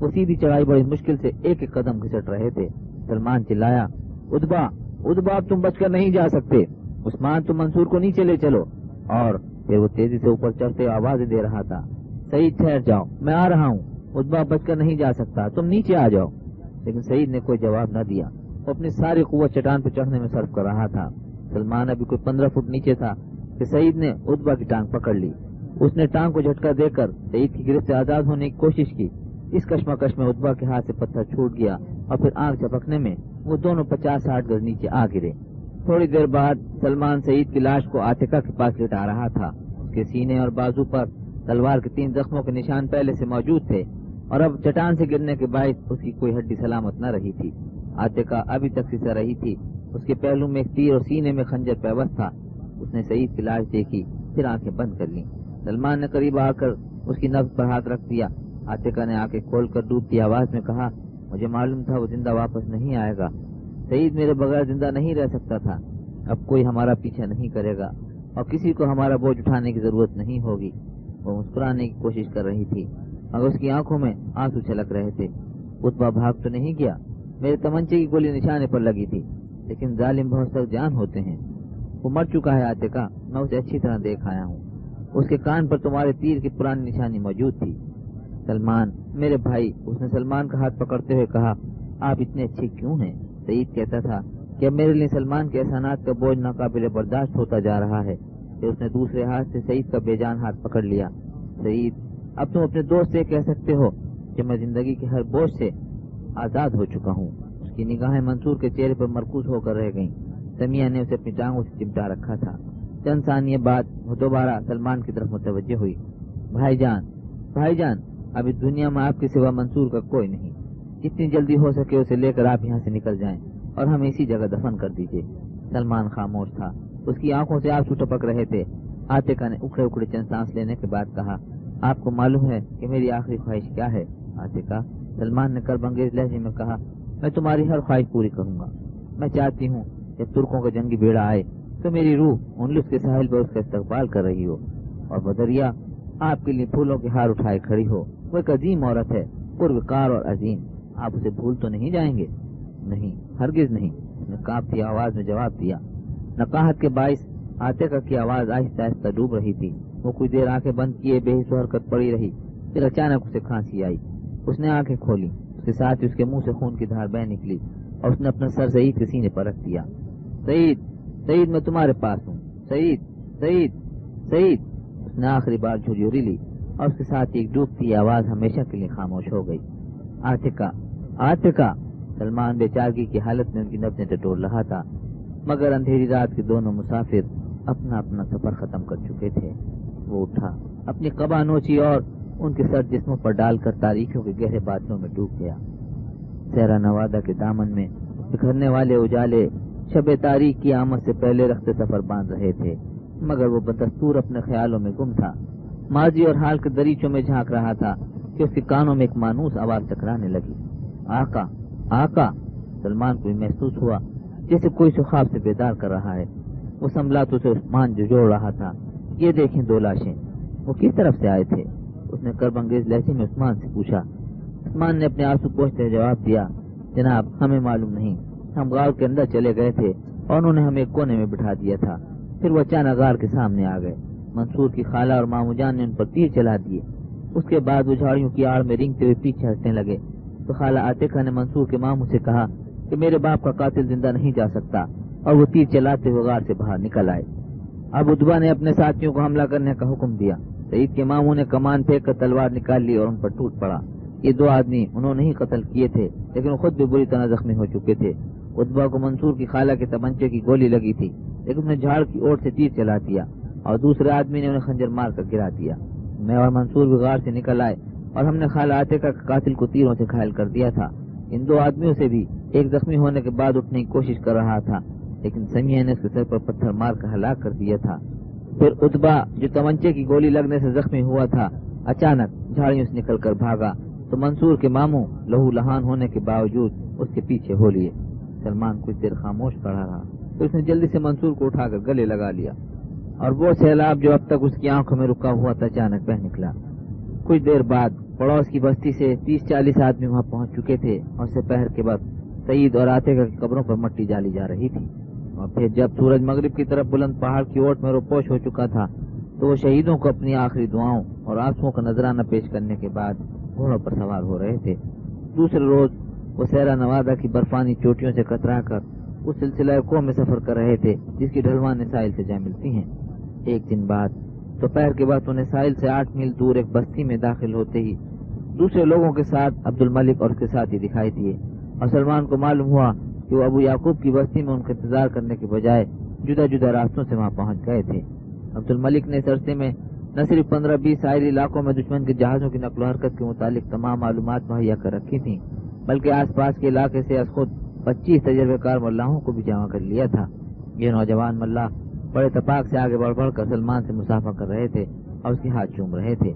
وہ سیدھی چڑھائی بڑی مشکل سے ایک ایک قدم گھسٹ رہے تھے۔ سلمان چلایا، ادبا ادبا تم بچ کر نہیں جا سکتے، عثمان تم منصور کو نیچے لے چلو۔ اور پھر وہ تیزی سے اوپر چڑھتے آوازیں دے رہا تھا، سعید ٹھہر جاؤ، میں آ رہا ہوں، ادبا بچ کر نہیں جا سکتا، تم نیچے آ جاؤ۔ لیکن سعید نے کوئی جواب نہ دیا، وہ اپنی ساری قوت چٹان پہ چڑھنے میں صرف کر رہا تھا۔ سلمان ابھی کوئی 15 فٹ نیچے تھا کہ سعید نے ادبا کی ٹانگ پکڑ لی۔ اس نے ٹانگ کو جھٹکا دے کر سعید کی گرفت سے آزاد ہونے کی کوشش کی۔ اس کشمکش میں ادبا کے ہاتھ سے پتھر چھوٹ گیا اور پھر آنکھ چپکنے میں وہ دونوں 50-60 گز نیچے آ گرے۔ تھوڑی دیر بعد سلمان سعید کی لاش کو عاتقہ کے پاس لٹا رہا تھا۔ اس کے سینے اور بازو پر تلوار کے 3 زخموں کے نشان پہلے سے موجود تھے اور اب چٹان سے گرنے کے باعث اس کی کوئی ہڈی سلامت نہ رہی تھی۔ عاتقہ ابھی تک سسر رہی تھی، اس کے پہلو میں ایک تیر اور سینے میں خنجر پیوست تھا۔ اس نے سعید کی لاش دیکھی، پھر آنکھیں بند کر لیں۔ سلمان نے قریب آ کر اس کی نبض پر ہاتھ رکھ دیا۔ عاتقہ نے آنکھیں کھول کر ڈوبتی آواز میں کہا، مجھے معلوم تھا وہ زندہ واپس نہیں آئے گا۔ سعید میرے بغیر زندہ نہیں رہ سکتا تھا۔ اب کوئی ہمارا پیچھا نہیں کرے گا اور کسی کو ہمارا بوجھ اٹھانے کی ضرورت نہیں ہوگی۔ وہ مسکرانے کی کوشش کر رہی تھی مگر اس کی آنکھوں میں آنسو چھلک رہے تھے۔ ادبا بھاگ تو نہیں گیا، میرے تمنچے کی گولی نشانے پر لگی تھی، لیکن ظالم بہت سخت جان ہوتے ہیں۔ وہ مر چکا ہے عاتقہ، میں اسے اچھی طرح دیکھ آیا ہوں۔ اس کے کان پر تمہارے تیر کی پرانی نشانی موجود تھی۔ سلمان میرے بھائی، اس نے سلمان کا ہاتھ پکڑتے ہوئے کہا، آپ اتنے اچھے کیوں ہیں؟ سعید کہتا تھا کہ اب میرے لیے سلمان کے احسانات کا بوجھ ناقابل برداشت ہوتا جا رہا ہے۔ پھر اس نے دوسرے ہاتھ سے سعید کا بے جان ہاتھ پکڑ لیا۔ سعید، اب تم اپنے دوست سے کہہ سکتے ہو کہ میں زندگی کے ہر بوجھ سے آزاد ہو چکا ہوں۔ اس کی نگاہیں منصور کے چہرے پر مرکوز ہو کر رہ گئیں۔ سمیہ نے اسے اپنی ٹانگوں سے چمٹا رکھا تھا۔ چند ثانیے بعد وہ دوبارہ سلمان کی طرف متوجہ ہوئی۔ بھائی جان، اب اس دنیا میں آپ کے سوا منصور کا کوئی نہیں۔ جتنی جلدی ہو سکے اسے لے کر آپ یہاں سے نکل جائیں اور ہمیں اسی جگہ دفن کر دیجیے۔ سلمان خاموش تھا، اس کی آنکھوں سے آنسو ٹپک رہے تھے۔ عاتقہ نے اکڑے اکڑے چند سانس لینے کے بعد کہا، آپ کو معلوم ہے کہ میری آخری خواہش کیا ہے عاتقہ؟ سلمان نے کرب انگیز لہجے میں کہا، میں تمہاری ہر خواہش پوری کروں گا۔ میں چاہتی ہوں جب ترکوں کا جنگی بیڑا آئے تو میری روح اندلس کے ساحل پر اس کا استقبال کر رہی ہو اور بدریا آپ کے لیے پھولوں کے ہار اٹھائے کھڑی ہو۔ وہ ایک عظیم عورت ہے، پروکار اور عظیم، آپ اسے بھول تو نہیں جائیں گے؟ نہیں، ہرگز نہیں، اس نے کانپتی آواز میں جواب دیا۔ نقاہت کے باعث عاتقہ کی آواز آہستہ آہستہ ڈوب رہی تھی۔ وہ کچھ دیر آنکھیں بند کیے بے حس و حرکت پڑی رہی، پھر اچانک اسے کھانسی آئی۔ اس نے آنکھیں کھولی، اس کے ساتھ ہی اس کے منہ سے خون کی دھار بہہ نکلی اور اس نے اپنا سر سعید کے سینے پر رکھ دیا۔ سعید میں تمہارے پاس ہوں، سعید۔ اس نے آخری بار جھریوری لی اور اس کے ساتھ ایک ڈوبتی آواز ہمیشہ کے لیے خاموش ہو گئی۔ عاتقہ، سلمان بے چارگی کی حالت میں ان کی نبضیں ٹٹول رہا تھا، مگر اندھیری رات کے دونوں مسافر اپنا اپنا سفر ختم کر چکے تھے۔ وہ اٹھا، اپنی قبا نوچی اور ان کے سر جسموں پر ڈال کر تاریکیوں کے گہرے بادلوں میں ڈوب گیا۔ سیرا نوادہ کے دامن میں بکھرنے والے اجالے شب تاریخ کی آمد سے پہلے رخت سفر باندھ رہے تھے، مگر وہ بدستور اپنے خیالوں میں گم تھا۔ ماضی اور حال کے دریچوں میں جھانک رہا تھا کہ اس کے کانوں میں ایک مانوس آواز ٹکرانے لگی، آقا۔ سلمان کو محسوس ہوا جیسے کوئی اسے خواب سے بیدار کر رہا ہے۔ وہ سنبھلا تو اسے عثمان جو جوڑ رہا تھا، یہ دیکھیں 2 لاشیں، وہ کس طرف سے آئے تھے؟ اس نے کرب انگیز لہجے میں عثمان سے پوچھا۔ عثمان نے اپنے آنسو پوچھتے جواب دیا، جناب ہمیں معلوم نہیں، ہم غار کے اندر چلے گئے تھے اور انہوں نے ہمیں ایک کونے میں بٹھا دیا تھا، پھر وہ اچانک غار کے سامنے آ گئے۔ منصور کی خالہ اور مامو جان نے ان پر تیر چلا دیے، اس کے بعد وہ جھاڑیوں کی آڑ میں رینگتے ہوئے پیچھے ہٹنے لگے تو خالہ عاتقہ نے منصور کے مامو سے کہا کہ میرے باپ کا قاتل زندہ نہیں جا سکتا، اور وہ تیر چلاتے ہوئے غار سے باہر نکل آئے۔ اب ادبا نے اپنے ساتھیوں کو حملہ کرنے کا حکم دیا۔ سعید کے ماموں نے کمان پھینک کر تلوار نکال لی اور ان پر ٹوٹ پڑا۔ یہ 2 آدمی انہوں نے ہی قتل کیے تھے، لیکن خود بھی بری طرح زخمی ہو چکے تھے۔ ادبا کو منصور کی خالہ کے تمنچے کی گولی لگی تھی، لیکن انہیں جھاڑ کی اوٹ سے تیر چلا دیا اور دوسرے آدمی نے انہیں خنجر مار کر گرا دیا۔ میں اور منصور بھی غار سے نکل آئے اور ہم نے خالہ عاتقہ کے قاتل کو تیروں سے گھائل کر دیا تھا۔ ان 2 آدمیوں سے بھی ایک زخمی ہونے کے بعد اٹھنے کی کوشش کر رہا تھا، لیکن سمیہ نے اس کے سر پر پتھر مار کر ہلاک کر دیا تھا۔ پھر ادبا جو تمنچے کی گولی لگنے سے زخمی ہوا تھا، اچانک جھاڑیوں سے نکل کر بھاگا تو منصور کے ماموں لہو لہان ہونے کے باوجود اس کے پیچھے ہو لیے۔ سلمان کچھ دیر خاموش پڑا رہا تو اس نے جلدی سے منصور کو اٹھا کر گلے لگا لیا اور وہ سیلاب جو اب تک اس کی آنکھوں میں رکا ہوا تھا اچانک بہہ نکلا۔ کچھ دیر بعد پڑوس کی بستی سے 30-40 آدمی وہاں پہنچ چکے تھے اور سپہر کے وقت سعید اور عاتقہ کی قبروں پر مٹی ڈالی جا رہی تھی۔ اور پھر جب سورج مغرب کی طرف بلند پہاڑ کی اوٹ میں روپوش ہو چکا تھا تو وہ شہیدوں کو اپنی آخری دعاؤں اور آنسوؤں کا نذرانہ پیش کرنے کے بعد گھوڑوں پر سوار ہو رہے تھے۔ دوسرے روز وہ سیرا نوادہ کی برفانی چوٹیوں سے کترا کر اس سلسلہ کو میں سفر کر رہے تھے جس کی ڈھلوانیں ساحل سے جا ملتی ہیں۔ ایک دن بعد دوپہر کے بعد انہیں ساحل سے 8 میل دور ایک بستی میں داخل ہوتے ہی دوسرے لوگوں کے ساتھ عبد الملک اور اس کے ساتھی دکھائی دیے، اور سلمان کو معلوم ہوا کہ وہ ابو یعقوب کی بستی میں ان کا انتظار کرنے کے بجائے جدا جدا راستوں سے وہاں پہنچ گئے تھے۔ عبد الملک نے اس عرصے میں نہ صرف 15-20 ساحلی علاقوں میں دشمن کے جہازوں کی نقل و حرکت کے متعلق تمام معلومات مہیا کر رکھی تھیں، بلکہ آس پاس کے علاقے سے از خود 25 تجربہ کار ملاحوں کو بھی جمع کر لیا تھا۔ یہ نوجوان ملاح بڑے اتفاق سے آگے بڑھ کر سلمان سے مسافہ کر رہے تھے اور اس کے ہاتھ چوم رہے تھے۔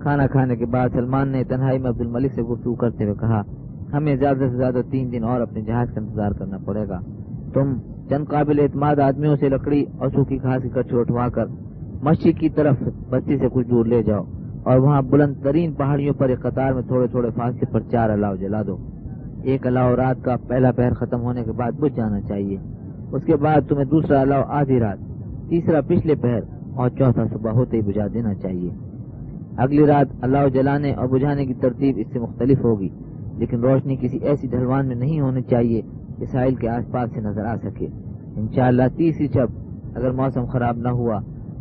کھانا کھانے کے بعد سلمان نے تنہائی میں عبد الملک سے گفتگو کرتے ہوئے کہا، ہمیں زیادہ سے زیادہ 3 دن اور اپنے جہاز کا انتظار کرنا پڑے گا۔ تم چند قابل اعتماد آدمیوں سے لکڑی اور سوکھی گھاس کی کچھ اٹھوا کر مشرق کی طرف بستی سے کچھ دور لے جاؤ اور وہاں بلند ترین پہاڑیوں پر ایک قطار میں تھوڑے تھوڑے فاصلے پر 4 الاؤ جلا دو۔ ایک الاؤ رات کا پہلا پہر ختم ہونے کے بعد بجھ جانا چاہیے، اس کے بعد تمہیں دوسرا الاؤ آدھی رات، تیسرا پچھلے پہر اور چوتھا صبح ہوتے ہی بجھا دینا چاہیے۔ اگلی رات الاؤ جلانے اور بجھانے کی ترتیب اس سے مختلف ہوگی، لیکن روشنی کسی ایسی ڈھلوان میں نہیں ہونی چاہیے کہ ساحل کے آس پاس سے نظر آ سکے۔ انشاءاللہ تیسری شب اگر موسم خراب نہ ہوا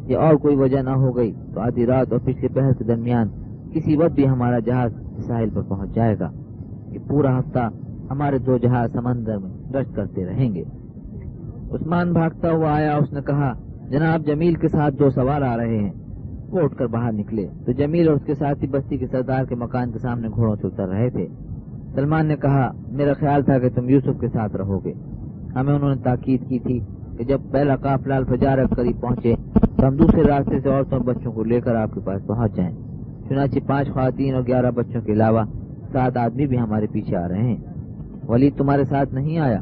یا اور کوئی وجہ نہ ہو گئی تو آدھی رات اور پچھلے پہر کے درمیان کسی وقت بھی ہمارا جہاز ساحل پر پہنچ جائے گا۔ یہ پورا ہفتہ ہمارے 2 جہاز سمندر میں گشت کرتے رہیں گے۔ عثمان بھاگتا ہوا آیا، اس نے کہا، جناب جمیل کے ساتھ 2 سوار آ رہے ہیں۔ وہ اٹھ کر باہر نکلے تو جمیل اور اس کے ساتھی بستی کے سردار کے مکان کے سامنے گھوڑوں سے اتر رہے تھے۔ سلمان نے کہا، میرا خیال تھا کہ تم یوسف کے ساتھ رہو گے۔ ہمیں انہوں نے تاکید کی تھی کہ جب پہلا قافلہ الفجارہ کے قریب پہنچے تو ہم دوسرے راستے سے عورتوں اور بچوں کو لے کر آپ کے پاس پہنچ جائیں۔ چنانچہ 5 خواتین اور 11 بچوں کے علاوہ 7 آدمی بھی ہمارے پیچھے آ رہے ہیں۔ ولید تمہارے ساتھ نہیں آیا؟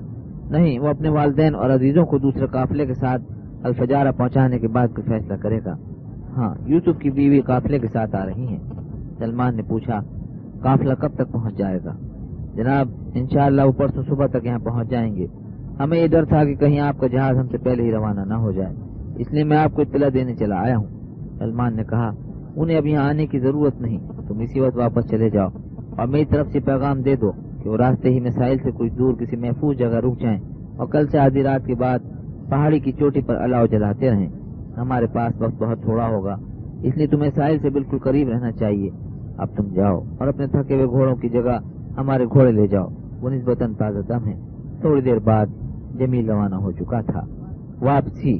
نہیں، وہ اپنے والدین اور عزیزوں کو دوسرے قافلے کے ساتھ الفجارہ پہنچانے کے بعد کوئی فیصلہ کرے گا۔ ہاں، یوسف کی بیوی قافلے کے ساتھ آ رہی ہیں۔ سلمان نے پوچھا، قافلہ کب تک پہنچ جائے گا؟ جناب انشاءاللہ وہ پرسوں صبح تک یہاں پہنچ جائیں گے۔ ہمیں یہ ڈر تھا کہ کہیں آپ کا جہاز ہم سے پہلے ہی روانہ نہ ہو جائے، اس لیے میں آپ کو اطلاع دینے چلا آیا ہوں۔ سلمان نے کہا، انہیں اب یہاں آنے کی ضرورت نہیں، تم اسی وقت واپس چلے جاؤ اور میری طرف سے پیغام دے دو کہ وہ راستے ہی میں ساحل سے کچھ دور کسی محفوظ جگہ رک جائیں اور کل سے آدھی رات کے بعد پہاڑی کی چوٹی پر الاؤ جلاتے رہیں۔ ہمارے پاس وقت بہت تھوڑا ہوگا، اس لیے تمہیں ساحل سے بالکل قریب رہنا چاہیے۔ اب تم جاؤ اور اپنے تھکے ہوئے گھوڑوں کی جگہ ہمارے گھوڑے لے جاؤ، وہ نسبتاً تازہ دم ہیں۔ تھوڑی دیر بعد جمیل روانہ ہو چکا تھا۔ واپسی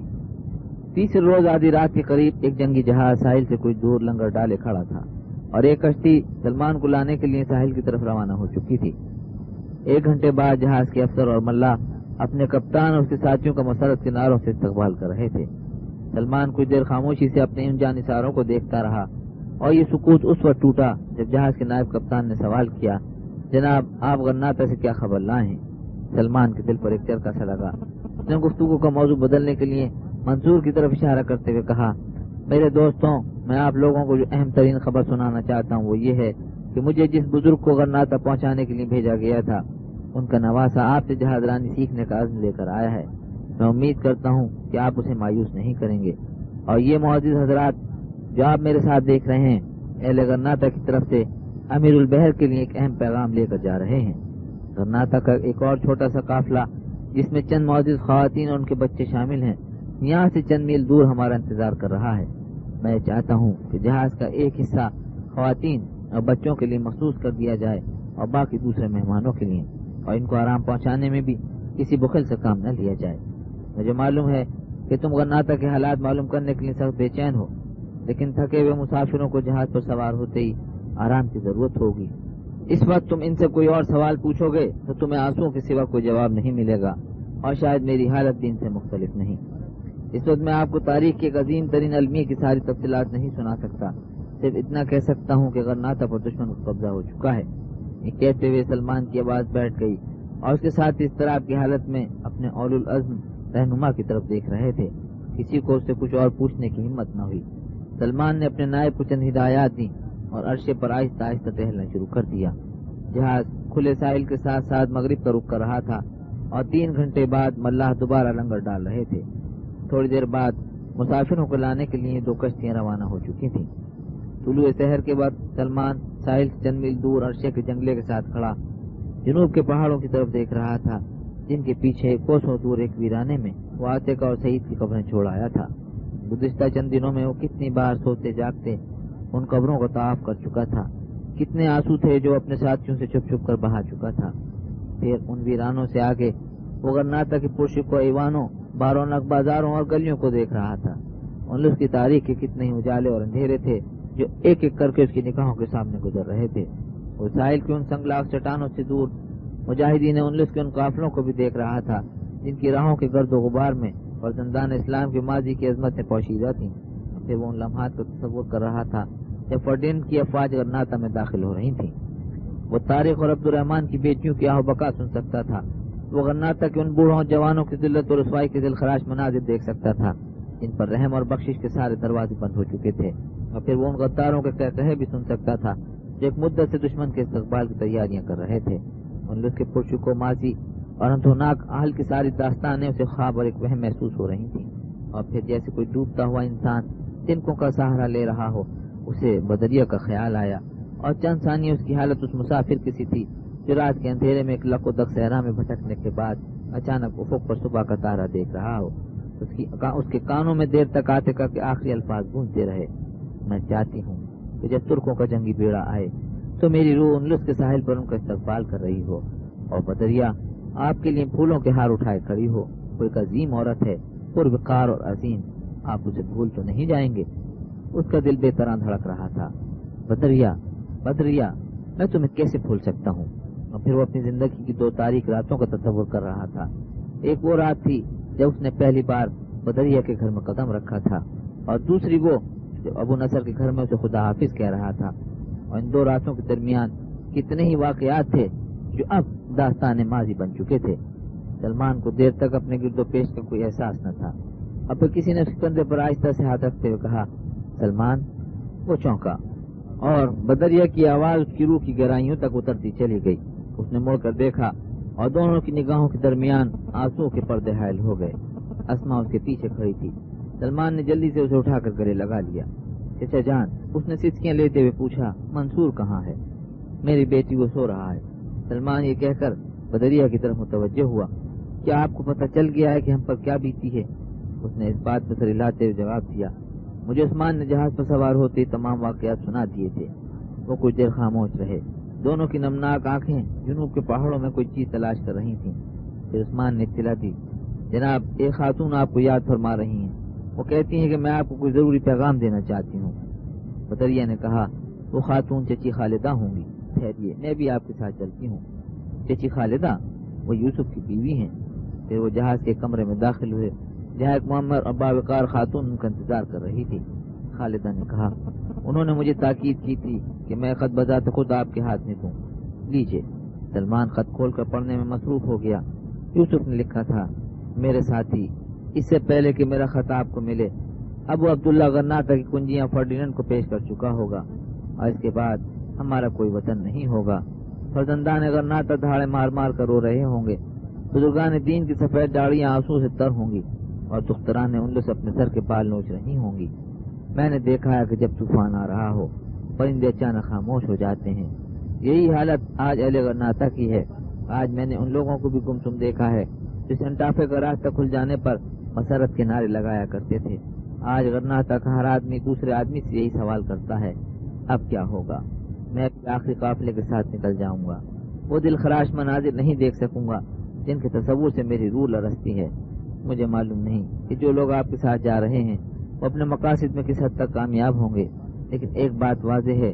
تیسرے روز آدھی رات کے قریب ایک جنگی جہاز ساحل سے کچھ دور لنگر ڈالے کھڑا تھا اور ایک کشتی سلمان کو لانے کے لیے ساحل کی طرف روانہ ہو چکی تھی۔ 1 گھنٹے بعد جہاز کے افسر اور ملا اپنے کپتان اور اس کے ساتھیوں کا مسرت کے نعروں سے استقبال کر رہے تھے۔ سلمان کچھ دیر خاموشی سے اپنے ان جانثاروں کو دیکھتا رہا اور یہ سکوت اس وقت ٹوٹا جب جہاز کے نائب کپتان نے سوال کیا، جناب آپ غرناطہ سے کیا خبر لائے ہیں؟ سلمان کے دل پر ایک چرکا سا لگا۔ اس نے گفتگو کا موضوع بدلنے کے لیے منصور کی طرف اشارہ کرتے ہوئے کہا، میرے دوستوں، میں آپ لوگوں کو جو اہم ترین خبر سنانا چاہتا ہوں وہ یہ ہے کہ مجھے جس بزرگ کو غرناطہ پہنچانے کے لیے بھیجا گیا تھا ان کا نواسا آپ سے جہاز رانی سیکھنے کا عزم لے کر آیا ہے۔ میں امید کرتا ہوں کہ آپ اسے مایوس نہیں کریں گے، اور یہ معزز حضرات جو آپ میرے ساتھ دیکھ رہے ہیں اہل غرناطہ کی طرف سے امیر البحر کے لیے ایک اہم پیغام لے کر جا رہے ہیں۔ غرناطہ کا ایک اور چھوٹا سا قافلہ جس میں چند معزز خواتین اور ان کے بچے شامل ہیں یہاں سے چند میل دور ہمارا انتظار کر رہا ہے۔ میں چاہتا ہوں کہ جہاز کا ایک حصہ خواتین اور بچوں کے لیے مخصوص کر دیا جائے اور باقی دوسرے مہمانوں کے لیے، اور ان کو آرام پہنچانے میں بھی کسی بخل سے کام نہ لیا جائے۔ مجھے معلوم ہے کہ تم غرناطہ کے حالات معلوم کرنے کے لیے سخت بے چین ہو، لیکن تھکے ہوئے مسافروں کو جہاز پر سوار ہوتے ہی آرام کی ضرورت ہوگی۔ اس وقت تم ان سے کوئی اور سوال پوچھو گے تو تمہیں آنسوؤں کے سوا کوئی جواب نہیں ملے گا، اور شاید میری حالت بھی ان سے مختلف نہیں۔ اس وقت میں آپ کو تاریخ کے ایک عظیم ترین المیہ کی ساری تفصیلات نہیں سنا سکتا، صرف اتنا کہہ سکتا ہوں کہ غرناطہ پر دشمن کو قبضہ ہو چکا ہے۔ یہ کہتے ہوئے سلمان کی آواز بیٹھ گئی اور اس کے ساتھ اس طرح کی حالت میں اپنے اولو العزم رہنما کی طرف دیکھ رہے تھے۔ کسی کو اس سے کچھ اور پوچھنے کی ہمت نہ ہوئی۔ سلمان نے اپنے نائب کو چند ہدایات دی اور عرشے پر آہستہ آہستہ ٹہلنا شروع کر دیا۔ جہاز کھلے ساحل کے ساتھ ساتھ مغرب کا رخ کر رہا تھا اور 3 گھنٹے بعد ملاح دوبارہ لنگر ڈال رہے تھے۔ تھوڑی دیر بعد مسافروں کو لانے کے لیے 2 کشتیاں روانہ ہو چکی تھیں۔ طلوع سحر کے وقت سلمان ساحل سے چند میل دور عرشے کے جنگلے کے ساتھ کھڑا جنوب کے پہاڑوں کی طرف دیکھ رہا تھا، جن کے پیچھے کوسوں دور ایک ویرانے میں وہ عاتقہ اور سعید کی قبریں چھوڑ آیا تھا۔ گزشتہ چند دنوں میں وہ کتنی بار سوتے جاگتے ان قبروں کو طواف کر چکا تھا، کتنے آنسو تھے جو اپنے ساتھیوں سے چھپ چھپ کر بہا چکا تھا۔ پھر ان ویرانوں سے آگے وہ غرناطہ کی پرشکو ایوانوں، بارونق بازاروں اور گلیوں کو دیکھ رہا تھا۔ اندلس کی تاریخ کے کتنے ہی اجالے اور اندھیرے تھے جو ایک ایک کر کے اس کی نگاہوں کے سامنے گزر رہے تھے۔ وہ ساحل کی ان سنگلاخ چٹانوں سے دور مجاہدین اندلس کے ان قافلوں کو بھی دیکھ رہا تھا جن کی راہوں کے گرد و غبار میں فرزندان اسلام کے ماضی کی عظمتیں پوشیدہ تھیں۔ پھر وہ ان لمحات کو تصور کر رہا تھا جب فرڈینڈ کی افواج غرناطہ میں داخل ہو رہی تھیں۔ وہ طارق اور عبد الرحمان کی بیٹیوں کی آہ و بکا سن سکتا تھا۔ وہ غرناطہ کے ان بوڑھوں جوانوں کی ذلت اور رسوائی کے دل خراش مناظر دیکھ سکتا تھا جن پر رحم اور بخشش کے سارے دروازے بند ہو چکے تھے۔ اور پھر وہ ان غداروں کے کہے بھی سن سکتا تھا جو ایک مدت سے دشمن کے استقبال کی تیاریاں کر رہے تھے۔ اندلس کے پرشکو ماضی اور اندھوناک اہل کی ساری داستانیں اسے خواب اور ایک وہم محسوس ہو رہی تھیں۔ اور پھر جیسے کوئی ڈوبتا ہوا انسان تنکوں کا سہارا لے رہا ہو، اسے بدریہ کا خیال آیا اور چند ثانیے اس کی حالت اس مسافر کی سی تھی جو رات کے اندھیرے میں ایک لک و دک صحرا میں بھٹکنے کے بعد اچانک افق پر صبح کا تارا دیکھ رہا ہو۔ اس کے کانوں میں دیر تک عاتقہ کے آخری الفاظ گونجتے رہے، میں چاہتی ہوں کہ جب ترکوں کا جنگی بیڑا آئے تو میری روح اندلس کے ساحل پر ان کا استقبال کر رہی ہو، اور بدریہ آپ کے لیے پھولوں کے ہار اٹھائے کھڑی ہو۔ وہ ایک عظیم عورت ہے، پروقار اور عظیم، آپ اسے بھول تو نہیں جائیں گے؟ اس کا دل بے طرح دھڑک رہا تھا۔ بدریہ میں تمہیں کیسے بھول سکتا ہوں؟ اور پھر وہ اپنی زندگی کی 2 تاریک راتوں کا تصور کر رہا تھا۔ ایک وہ رات تھی جب اس نے پہلی بار بدریہ کے گھر میں قدم رکھا تھا، اور دوسری وہ جب ابو نصر کے گھر میں اسے خدا حافظ کہہ رہا تھا۔ اور ان 2 راتوں کے درمیان کتنے ہی واقعات تھے جو اب داستان ماضی بن چکے تھے۔ سلمان کو دیر تک اپنے گرد و پیش کا کوئی احساس نہ تھا۔ اب پھر کسی نے اس کے کندھے پر آہستہ سے ہاتھ رکھتے ہوئے کہا، سلمان۔ وہ چونکا اور بدریہ کی آواز اس کی روح کی گہرائیوں تک اترتی چلی گئی۔ اس نے مڑ کر دیکھا اور دونوں کی نگاہوں کے درمیان آنسو کے پردے حائل ہو گئے۔ اسما اس کے پیچھے کھڑی تھی۔ سلمان نے جلدی سے اسے اٹھا کر گلے لگا لیا۔ چچا جان، اس نے سسکیاں لیتے ہوئے پوچھا، منصور کہاں ہے؟ میری بیٹی وہ سو رہا ہے۔ سلمان یہ کہہ کر بدریہ کی طرف متوجہ ہوا، کیا آپ کو پتہ چل گیا ہے کہ ہم پر کیا بیتی ہے؟ اس نے اس بات پر سر ہلاتے ہوئے جواب دیا، مجھے عثمان نے جہاز پر سوار ہوتے تمام واقعات سنا دیے تھے۔ وہ کچھ دیر خاموش رہے۔ دونوں کی نمناک آنکھیں جنوب کے پہاڑوں میں کوئی چیز تلاش کر رہی تھیں۔ پھر عثمان نے اطلاع دی، جناب ایک خاتون آپ کو یاد فرما رہی ہیں، وہ کہتی ہیں کہ میں آپ کو کوئی ضروری پیغام دینا چاہتی ہوں۔ بدریہ نے کہا، وہ خاتون چچی خالدہ ہوں گی، ٹھہریے میں بھی آپ کے ساتھ چلتی ہوں۔ چچی خالدہ؟ وہ یوسف کی بیوی ہیں۔ پھر وہ جہاز کے کمرے میں داخل ہوئے جہاں ایک معمر اور باوقار خاتون ان کا انتظار کر رہی تھی۔ خالدہ نے کہا، انہوں نے مجھے تاکید کی تھی کہ میں خط بذات خود آپ کے ہاتھ میں دوں، لیجئے۔ سلمان خط کھول کر پڑھنے میں مصروف ہو گیا۔ یوسف نے لکھا تھا، میرے ساتھی، اس سے پہلے کہ میرا خط آپ کو ملے ابو عبداللہ غرناطہ کی کنجیاں فرڈیننڈ کو پیش کر چکا ہوگا، اور اس کے بعد ہمارا کوئی وطن نہیں ہوگا۔ فرزندان غرناطہ دھاڑے مار مار کر رو رہے ہوں گے، بزرگان دین کی سفید داڑیاں آنسو سے تر ہوں گی، اور دختران اندلس اپنے سر کے بال نوچ رہی ہوں گی۔ میں نے دیکھا ہے کہ جب طوفان آ رہا ہو پرندے اچانک خاموش ہو جاتے ہیں۔ یہی حالت آج اہل غرناطہ کی ہے۔ آج میں نے ان لوگوں کو بھی گمسم دیکھا ہے جس انٹافے کا راستہ کھل جانے پر مسرت کے نعرے لگایا کرتے تھے۔ آج غرناطہ کا ہر آدمی دوسرے آدمی سے یہی سوال کرتا ہے، اب کیا ہوگا؟ میں آخری قافلے کے ساتھ نکل جاؤں گا، وہ دل خراش مناظر نہیں دیکھ سکوں گا جن کے تصور سے میری روح لرزتی ہے۔ مجھے معلوم نہیں کہ جو لوگ آپ کے ساتھ جا رہے ہیں وہ اپنے مقاصد میں کس حد تک کامیاب ہوں گے، لیکن ایک بات واضح ہے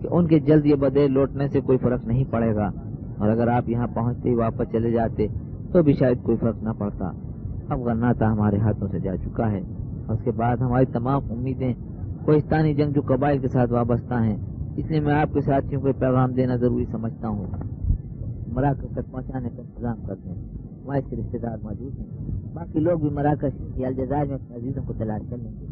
کہ ان کے جلد یا بدیر لوٹنے سے کوئی فرق نہیں پڑے گا، اور اگر آپ یہاں پہنچتے ہی واپس چلے جاتے تو بھی شاید کوئی فرق نہ پڑتا۔ اب غرناطہ ہمارے ہاتھوں سے جا چکا ہے، اور اس کے بعد ہماری تمام امیدیں کوہستانی جنگجو قبائل کے ساتھ وابستہ ہیں۔ اس لیے میں آپ کے ساتھیوں کو پیغام دینا ضروری سمجھتا ہوں، مراکش تک پہنچانے کا انتظام کر دیں، وہاں اس کے رشتے دار موجود ہیں۔ باقی لوگ بھی مراکش یا الجزائر میں اپنے عزیزوں کو تلاش کر لیں گے۔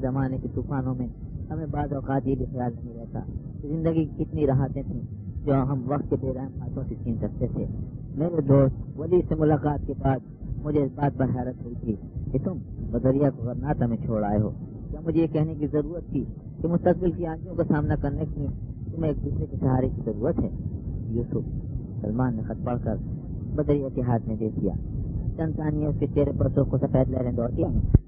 زمانے کے طوفانوں میں ہمیں بعض اوقات یہ بھی خیال نہیں رہتا کہ زندگی کی کتنی راحتیں تھیں جو ہم وقت کے بے رحم ہاتھوں سے چھین سکتے تھے۔ میرے دوست ولی سے ملاقات کے بعد مجھے اس بات پر حیرت ہوئی تھی کہ تم بدریہ کو غرناطہ میں چھوڑ آئے ہو۔ کیا مجھے یہ کہنے کی ضرورت تھی کہ مستقبل کی آنچوں کا سامنا کرنے کے لیے تمہیں ایک دوسرے کے سہارے کی ضرورت ہے؟ یوسف، سلمان نے خط پڑھ کر بدریہ کے ہاتھ میں دے دیا۔ چند ثانیے اس کے چہرے پر سرخ و سفید لہریں دوڑتی ہیں۔